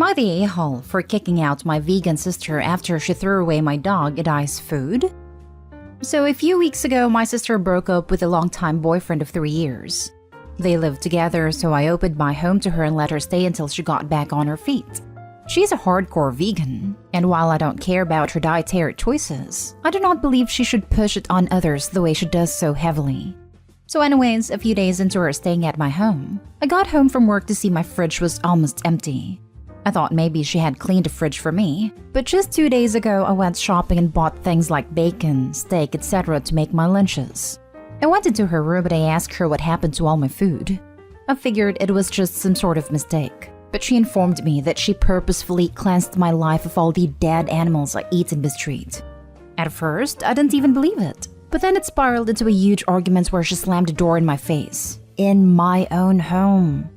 I the a-hole for kicking out my vegan sister after she threw away my dog and I's food? So a few weeks ago, my sister broke up with a longtime boyfriend of 3 years. They lived together, so I opened my home to her and let her stay until she got back on her feet. She's a hardcore vegan, and while I don't care about her dietary choices, I do not believe she should push it on others the way she does so heavily. So anyways, a few days into her staying at my home, I got home from work to see my fridge was almost empty. I thought maybe she had cleaned the fridge for me, but just 2 days ago I went shopping and bought things like bacon, steak, etc. to make my lunches. I went into her room and I asked her what happened to all my food. I figured it was just some sort of mistake, but she informed me that she purposefully cleansed my life of all the dead animals I eat in the street. At first, I didn't even believe it, but then it spiraled into a huge argument where she slammed the door in my face. In my own home.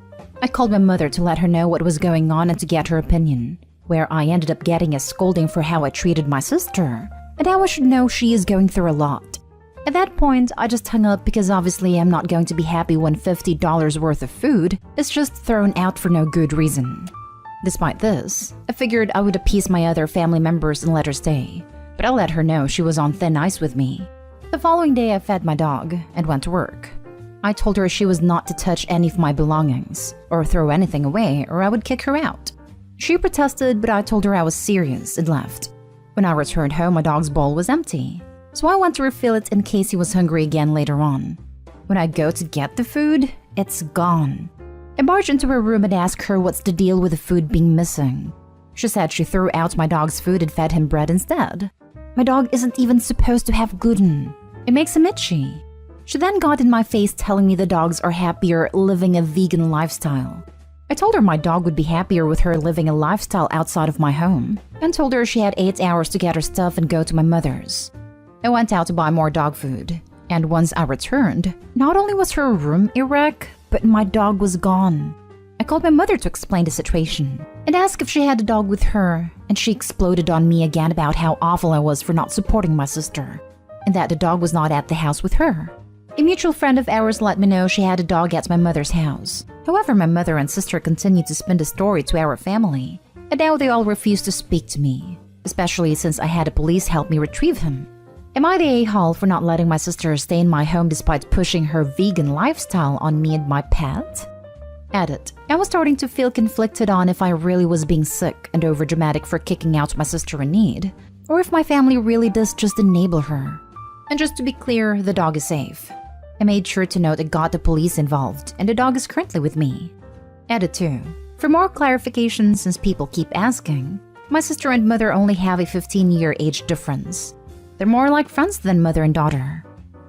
I called my mother to let her know what was going on and to get her opinion, where I ended up getting a scolding for how I treated my sister, and how I should know she is going through a lot. At that point, I just hung up because obviously I'm not going to be happy when $50 worth of food is just thrown out for no good reason. Despite this, I figured I would appease my other family members and let her stay, but I let her know she was on thin ice with me. The following day, I fed my dog and went to work. I told her she was not to touch any of my belongings or throw anything away or I would kick her out. She protested, but I told her I was serious and left. When I returned home, my dog's bowl was empty, so I went to refill it in case he was hungry again later on. When I go to get the food, it's gone. I barged into her room and asked her what's the deal with the food being missing. She said she threw out my dog's food and fed him bread instead. My dog isn't even supposed to have gluten. It makes him itchy. She then got in my face telling me the dogs are happier living a vegan lifestyle. I told her my dog would be happier with her living a lifestyle outside of my home, and told her she had 8 hours to get her stuff and go to my mother's. I went out to buy more dog food, and once I returned, not only was her room a wreck, but my dog was gone. I called my mother to explain the situation, and asked if she had a dog with her, and she exploded on me again about how awful I was for not supporting my sister, and that the dog was not at the house with her. A mutual friend of ours let me know she had a dog at my mother's house. However, my mother and sister continued to spin the story to our family, and now they all refuse to speak to me, especially since I had the police help me retrieve him. Am I the a-hole for not letting my sister stay in my home despite pushing her vegan lifestyle on me and my pet? Edit. I was starting to feel conflicted on if I really was being sick and overdramatic for kicking out my sister in need, or if my family really does just enable her. And just to be clear, the dog is safe. I made sure to note it got the police involved, and the dog is currently with me. Edit 2. For more clarification, since people keep asking, my sister and mother only have a 15-year age difference. They're more like friends than mother and daughter.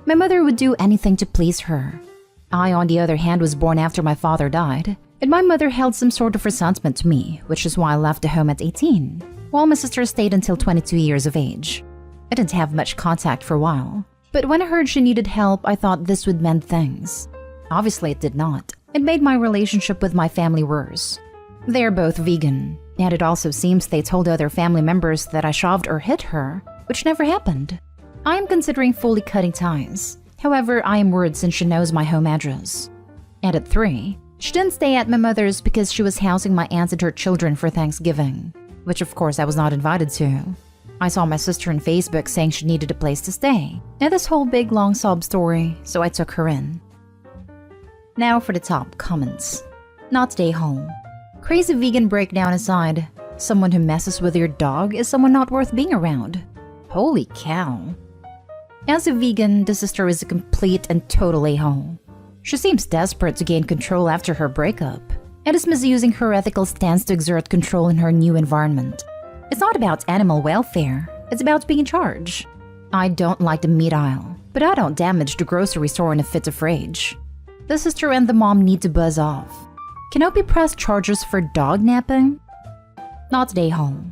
My mother would do anything to please her. I, on the other hand, was born after my father died, and my mother held some sort of resentment to me, which is why I left the home at 18, while my sister stayed until 22 years of age. I didn't have much contact for a while. But when I heard she needed help, I thought this would mend things. Obviously, it did not. It made my relationship with my family worse. They are both vegan, and it also seems they told other family members that I shoved or hit her, which never happened. I am considering fully cutting ties. However, I am worried since she knows my home address. Edit 3. She didn't stay at my mother's because she was housing my aunt and her children for Thanksgiving, which of course I was not invited to. I saw my sister on Facebook saying she needed a place to stay, and this whole big long sob story, so I took her in. Now for the top comments. Not stay home. Crazy vegan breakdown aside, someone who messes with your dog is someone not worth being around. Holy cow. As a vegan, the sister is a complete and total a-hole. She seems desperate to gain control after her breakup, and is misusing her ethical stance to exert control in her new environment. It's not about animal welfare, it's about being in charge. I don't like the meat aisle, but I don't damage the grocery store in a fit of rage. The sister and the mom need to buzz off. Can I be pressed charges for dog napping? Not stay home.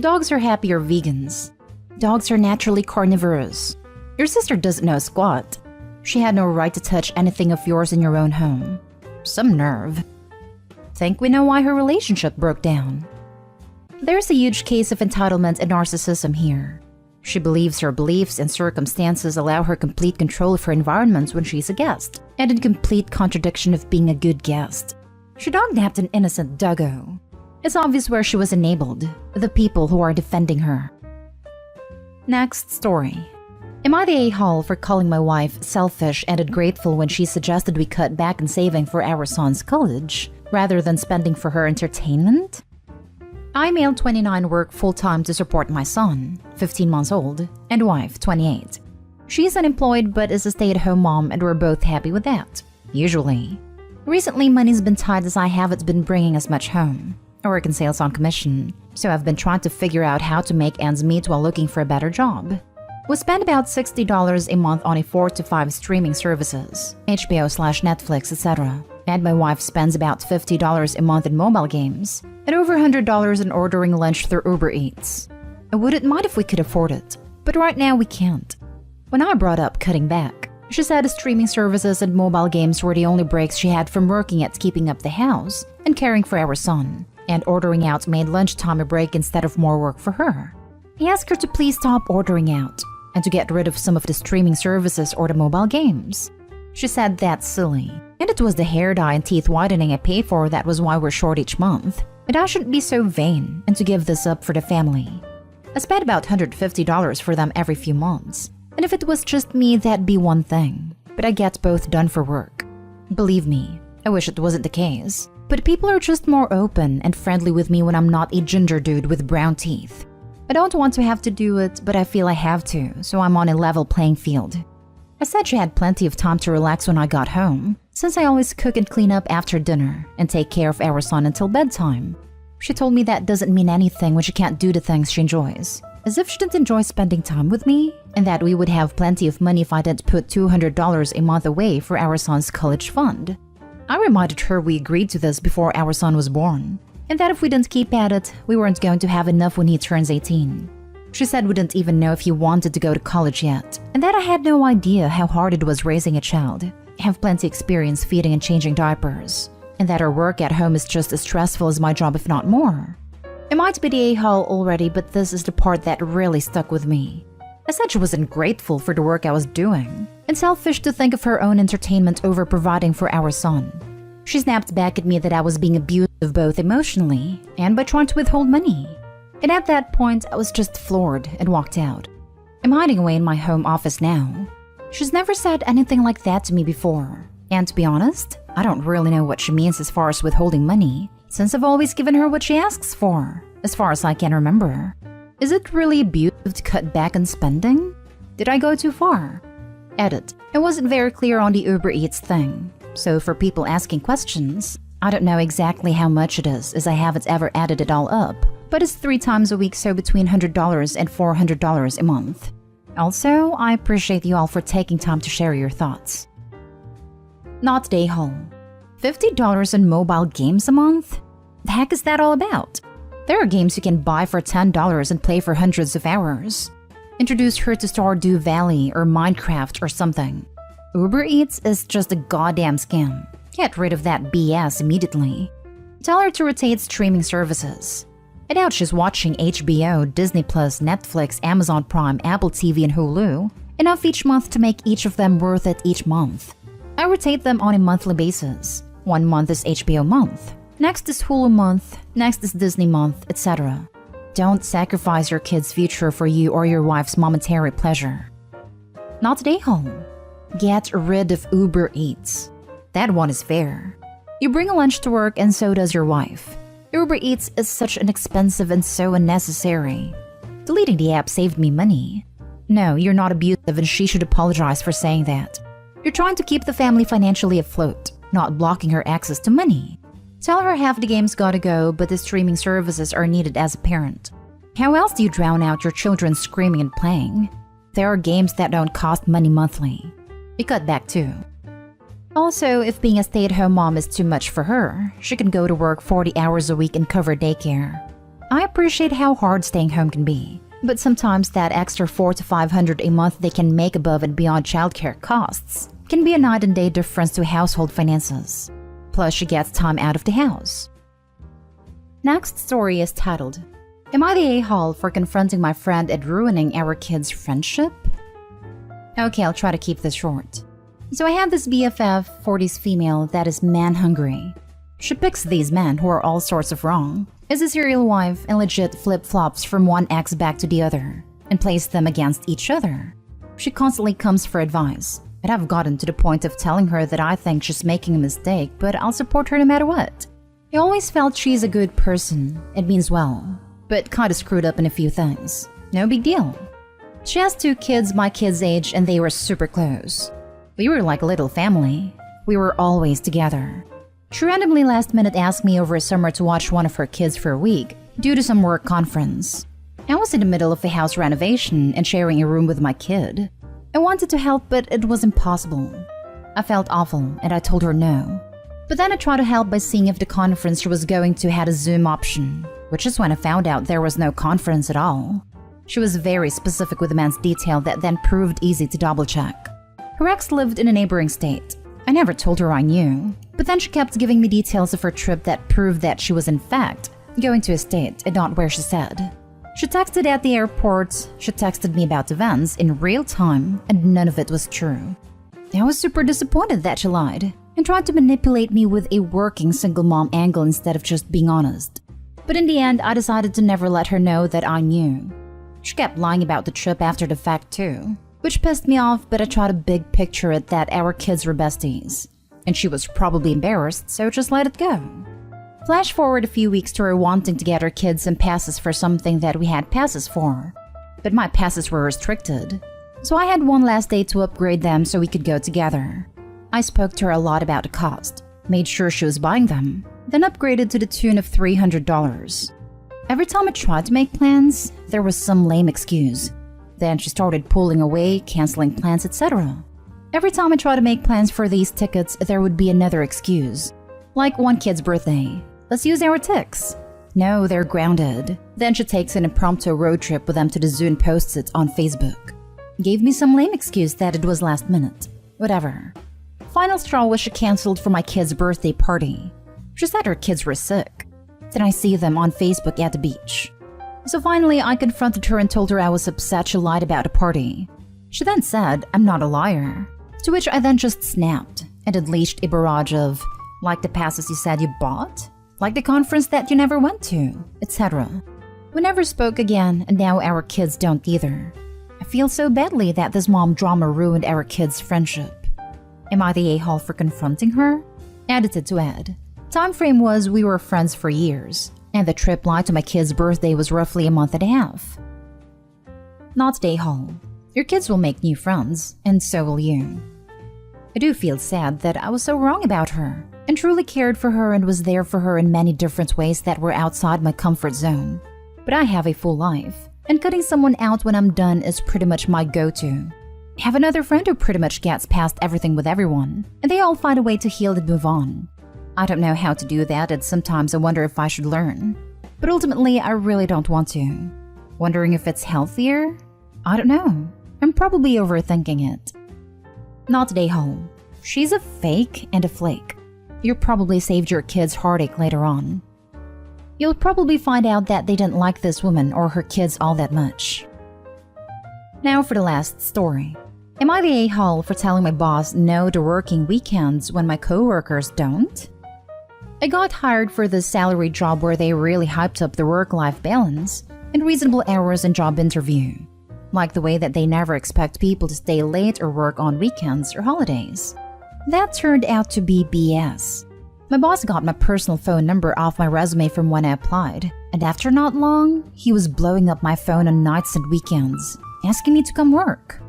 Dogs are happier vegans. Dogs are naturally carnivorous. Your sister doesn't know squat. She had no right to touch anything of yours in your own home. Some nerve. Think we know why her relationship broke down. There's a huge case of entitlement and narcissism here. She believes her beliefs and circumstances allow her complete control of her environment when she's a guest, and in complete contradiction of being a good guest. She dog-napped an innocent doggo. It's obvious where she was enabled, the people who are defending her. Next story. Am I the a-hole for calling my wife selfish and ungrateful when she suggested we cut back on saving for our son's college, rather than spending for her entertainment? I, male 29, work full-time to support my son, 15 months old, and wife, 28. She's unemployed but is a stay-at-home mom and we're both happy with that, usually. Recently, money's been tight as I haven't been bringing as much home. I work in sales on commission, so I've been trying to figure out how to make ends meet while looking for a better job. We spend about $60 a month on a 4 to 5 streaming services, HBO/Netflix, etc. And my wife spends about $50 a month in mobile games, and over $100 in ordering lunch through Uber Eats. I wouldn't mind if we could afford it, but right now we can't. When I brought up cutting back, she said streaming services and mobile games were the only breaks she had from working at keeping up the house and caring for our son, and ordering out made lunchtime a break instead of more work for her. I asked her to please stop ordering out and to get rid of some of the streaming services or the mobile games. She said that's silly, and it was the hair dye and teeth whitening I paid for that was why we're short each month, and I shouldn't be so vain and to give this up for the family. I spent about $150 for them every few months, and if it was just me that'd be one thing, but I get both done for work. Believe me, I wish it wasn't the case, but people are just more open and friendly with me when I'm not a ginger dude with brown teeth. I don't want to have to do it, but I feel I have to, so I'm on a level playing field. I said she had plenty of time to relax when I got home, since I always cook and clean up after dinner and take care of our son until bedtime. She told me that doesn't mean anything when she can't do the things she enjoys, as if she didn't enjoy spending time with me, and that we would have plenty of money if I didn't put $200 a month away for our son's college fund. I reminded her we agreed to this before our son was born, and that if we didn't keep at it, we weren't going to have enough when he turns 18. She said we didn't even know if he wanted to go to college yet, and that I had no idea how hard it was raising a child, have plenty experience feeding and changing diapers, and that our work at home is just as stressful as my job if not more. I might be the a-hole already, but this is the part that really stuck with me. I said she wasn't grateful for the work I was doing, and selfish to think of her own entertainment over providing for our son. She snapped back at me that I was being abusive both emotionally and by trying to withhold money. And at that point, I was just floored and walked out. I'm hiding away in my home office now. She's never said anything like that to me before. And to be honest, I don't really know what she means as far as withholding money, since I've always given her what she asks for, as far as I can remember. Is it really abusive to cut back on spending? Did I go too far? Edit. I wasn't very clear on the Uber Eats thing. So for people asking questions, I don't know exactly how much it is as I haven't ever added it all up, but it's 3 times a week, so between $100 and $400 a month. Also, I appreciate you all for taking time to share your thoughts. Not day home. $50 in mobile games a month? The heck is that all about? There are games you can buy for $10 and play for hundreds of hours. Introduce her to Stardew Valley or Minecraft or something. Uber Eats is just a goddamn scam. Get rid of that BS immediately. Tell her to rotate streaming services. I doubt she's watching HBO, Disney+, Netflix, Amazon Prime, Apple TV, and Hulu, enough each month to make each of them worth it each month. I rotate them on a monthly basis. 1 month is HBO month, next is Hulu month, next is Disney month, etc. Don't sacrifice your kid's future for you or your wife's momentary pleasure. Not day home. Get rid of Uber Eats. That one is fair. You bring a lunch to work and so does your wife. Uber Eats is such an expensive and so unnecessary. Deleting the app saved me money. No, you're not abusive and she should apologize for saying that. You're trying to keep the family financially afloat, not blocking her access to money. Tell her half the game's gotta go, but the streaming services are needed as a parent. How else do you drown out your children screaming and playing? There are games that don't cost money monthly. You cut back too. Also, if being a stay-at-home mom is too much for her, she can go to work 40 hours a week and cover daycare. I appreciate how hard staying home can be, but sometimes that extra $400 to $500 a month they can make above and beyond childcare costs can be a night and day difference to household finances. Plus, she gets time out of the house. Next story is titled, Am I the a-hole for confronting my friend and ruining our kids' friendship? Okay, I'll try to keep this short. So I have this BFF, 40s female that is man-hungry. She picks these men who are all sorts of wrong, is a serial wife and legit flip-flops from one ex back to the other and plays them against each other. She constantly comes for advice, and I've gotten to the point of telling her that I think she's making a mistake, but I'll support her no matter what. I always felt she's a good person and means well, but kinda screwed up in a few things. No big deal. She has 2 kids my kid's age and they were super close. We were like a little family. We were always together. She randomly last minute asked me over summer to watch one of her kids for a week due to some work conference. I was in the middle of a house renovation and sharing a room with my kid. I wanted to help, but it was impossible. I felt awful and I told her no. But then I tried to help by seeing if the conference she was going to had a Zoom option, which is when I found out there was no conference at all. She was very specific with immense detail that then proved easy to double-check. Her ex lived in a neighboring state. I never told her I knew, but then she kept giving me details of her trip that proved that she was in fact going to a state and not where she said. She texted at the airport, she texted me about events in real time, and none of it was true. I was super disappointed that she lied and tried to manipulate me with a working single mom angle instead of just being honest. But in the end, I decided to never let her know that I knew. She kept lying about the trip after the fact too, which pissed me off, but I tried to big picture it that our kids were besties. And she was probably embarrassed, so just let it go. Flash forward a few weeks to her wanting to get her kids some passes for something that we had passes for. But my passes were restricted, so I had one last day to upgrade them so we could go together. I spoke to her a lot about the cost, made sure she was buying them, then upgraded to the tune of $300. Every time I tried to make plans, there was some lame excuse. Then she started pulling away, canceling plans, etc. Every time I tried to make plans for these tickets, there would be another excuse. Like one kid's birthday. Let's use our tics. No, they're grounded. Then she takes an impromptu road trip with them to the zoo and posts it on Facebook. Gave me some lame excuse that it was last minute. Whatever. Final straw was she canceled for my kid's birthday party. She said her kids were sick. Then I see them on Facebook at the beach. So finally, I confronted her and told her I was upset she lied about a party. She then said, I'm not a liar. To which I then just snapped and unleashed a barrage of, like the passes you said you bought? Like the conference that you never went to, etc. We never spoke again, and now our kids don't either. I feel so badly that this mom drama ruined our kids' friendship. Am I the a-hole for confronting her? Edited to add. Time frame was we were friends for years, and the trip lied to my kid's birthday was roughly a month and a half. Not the a-hole. Your kids will make new friends, and so will you. I do feel sad that I was so wrong about her, and truly cared for her and was there for her in many different ways that were outside my comfort zone. But I have a full life, and cutting someone out when I'm done is pretty much my go-to. I have another friend who pretty much gets past everything with everyone, and they all find a way to heal and move on. I don't know how to do that, and sometimes I wonder if I should learn. But ultimately, I really don't want to. Wondering if it's healthier? I don't know. I'm probably overthinking it. Not today, home. She's a fake and a flake. You probably saved your kids heartache later on. You'll probably find out that they didn't like this woman or her kids all that much. Now for the last story. Am I the a-hole for telling my boss no to working weekends when my coworkers don't? I got hired for this salary job where they really hyped up the work-life balance and reasonable hours and job interview. Like the way that they never expect people to stay late or work on weekends or holidays. That turned out to be BS. My boss got my personal phone number off my resume from when I applied, and after not long, he was blowing up my phone on nights and weekends, asking me to come work.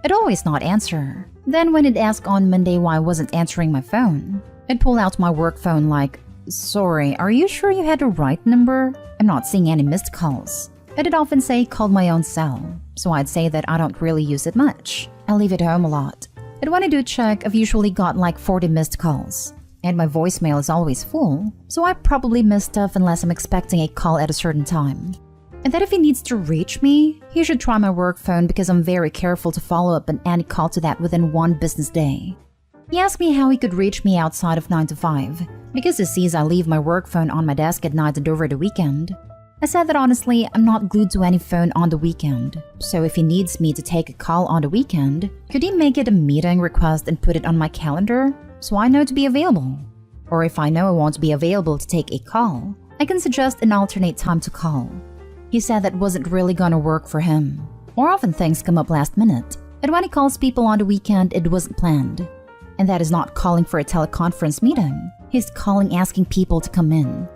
I'd always not answer. Then when he'd ask on Monday why I wasn't answering my phone, I'd pull out my work phone like, sorry, are you sure you had the right number? I'm not seeing any missed calls. I'd often say called my own cell, so I'd say that I don't really use it much. I leave it home a lot. And when I do check, I've usually got like 40 missed calls. And my voicemail is always full, so I probably miss stuff unless I'm expecting a call at a certain time. And that if he needs to reach me, he should try my work phone because I'm very careful to follow up on any call to that within one business day. He asked me how he could reach me outside of 9 to 5, because he sees I leave my work phone on my desk at night and over the weekend. I said that honestly, I'm not glued to any phone on the weekend, so if he needs me to take a call on the weekend, could he make it a meeting request and put it on my calendar, so I know to be available? Or if I know I won't be available to take a call, I can suggest an alternate time to call. He said that wasn't really gonna work for him. More often things come up last minute, and when he calls people on the weekend, it wasn't planned. And that is not calling for a teleconference meeting. He's calling asking people to come in.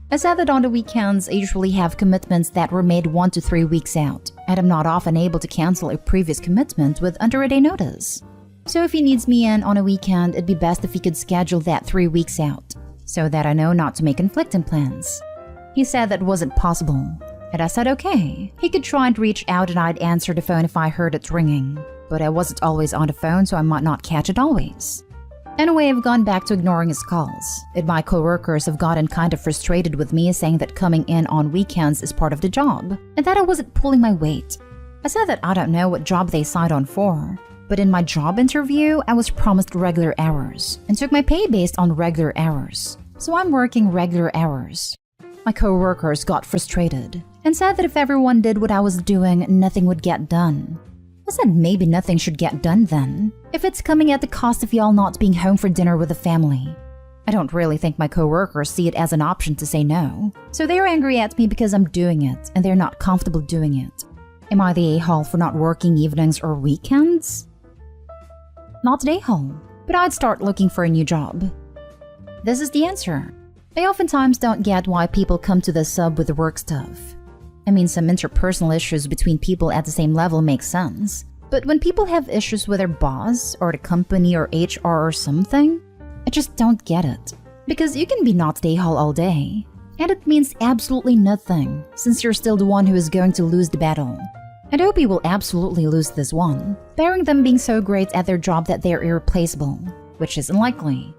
I said that on the weekends, I usually have commitments that were made 1 to 3 weeks out, and I'm not often able to cancel a previous commitment with under a day notice. So if he needs me in on a weekend, it'd be best if he could schedule that 3 weeks out, so that I know not to make conflicting plans. He said that wasn't possible, and I said okay. He could try and reach out and I'd answer the phone if I heard it ringing, but I wasn't always on the phone, so I might not catch it always. Anyway, I've gone back to ignoring his calls, and my coworkers have gotten kind of frustrated with me saying that coming in on weekends is part of the job, and that I wasn't pulling my weight. I said that I don't know what job they signed on for, but in my job interview, I was promised regular hours, and took my pay based on regular hours. So I'm working regular hours. My coworkers got frustrated, and said that if everyone did what I was doing, nothing would get done. I said maybe nothing should get done then, if it's coming at the cost of y'all not being home for dinner with the family. I don't really think my coworkers see it as an option to say no, so they're angry at me because I'm doing it and they're not comfortable doing it. Am I the a-hole for not working evenings or weekends? Not the a-hole, but I'd start looking for a new job. This is the answer. I oftentimes don't get why people come to the sub with the work stuff. I mean, some interpersonal issues between people at the same level make sense. But when people have issues with their boss, or the company, or HR or something, I just don't get it. Because you can be not the a-hole all day, and it means absolutely nothing, since you're still the one who is going to lose the battle. And I hope you will absolutely lose this one, bearing them being so great at their job that they're irreplaceable, which is unlikely.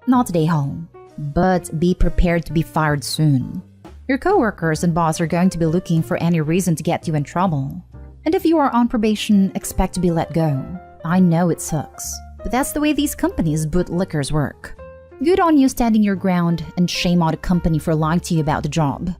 Not the a-hole, but be prepared to be fired soon. Your coworkers and boss are going to be looking for any reason to get you in trouble. And if you are on probation, expect to be let go. I know it sucks, but that's the way these companies bootlickers work. Good on you standing your ground, and shame on the company for lying to you about the job.